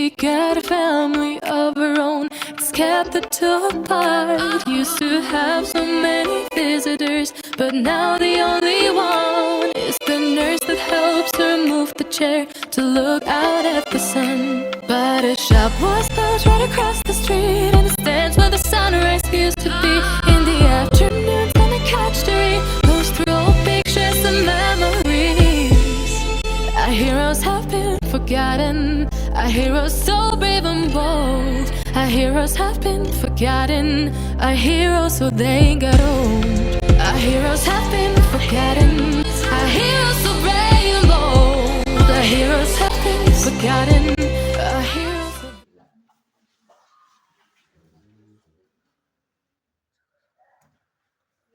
she got a family of her own. It's kept the two apart. Used to have so many visitors, but now the only one is the nurse that helps her move the chair to look out at the sun. But a shop was built right across the street, and it stands where the sunrise used to be. In the afternoons on the couch to read, goes through old pictures and memories. Our heroes have been forgotten, our heroes so brave and bold. Our heroes have been forgotten, our heroes so they got old. Our heroes have been forgotten, our heroes so brave and bold. Our heroes have been forgotten, our heroes so...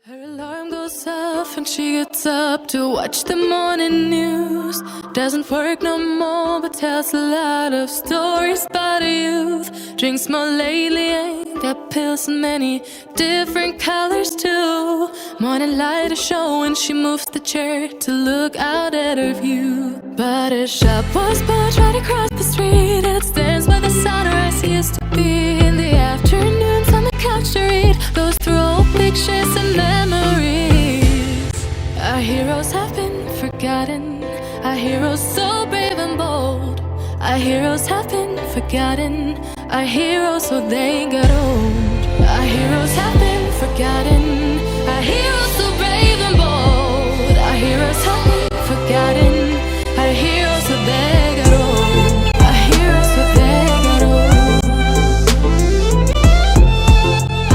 Her alarm goes off and she gets up to watch the morning news. Doesn't work no more but tells a lot of stories about her youth. Drinks more lately, ain't got pills in many different colors too. Morning light is showing, she moves the chair to look out at her view. But her shop was built right across the street, and it stands where the sunrise used to be. In the afternoons on the couch to read, goes through old pictures and memories. Our heroes have been forgotten, our heroes so brave and bold. Our heroes have been forgotten, our heroes so they got old. Our heroes have been forgotten, our heroes so brave and bold. Our heroes have been forgotten, our heroes so they got old. Our heroes so they got old.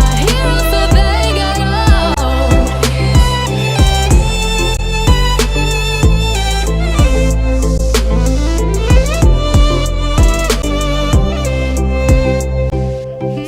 Our heroes so they got old.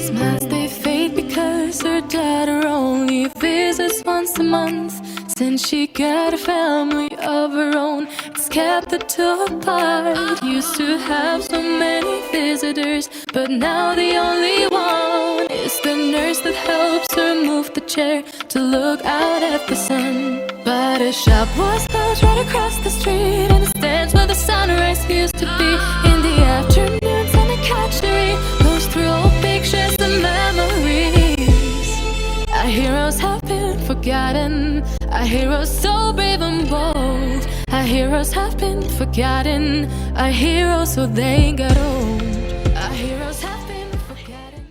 Smiles they fade because her daughter only visits once a month. Since she got a family of her own, it's kept the two apart. Used to have so many visitors, but now the only one is the nurse that helps her move the chair to look out at the sun. But a shop was built right across the street, and it stands where the sunrise used to be. In the afternoons on the couch to read, goes through old pictures and memories. Our heroes have been forgotten, our heroes so brave and bold. Our heroes have been forgotten, our heroes so they got old. Our heroes have been forgotten.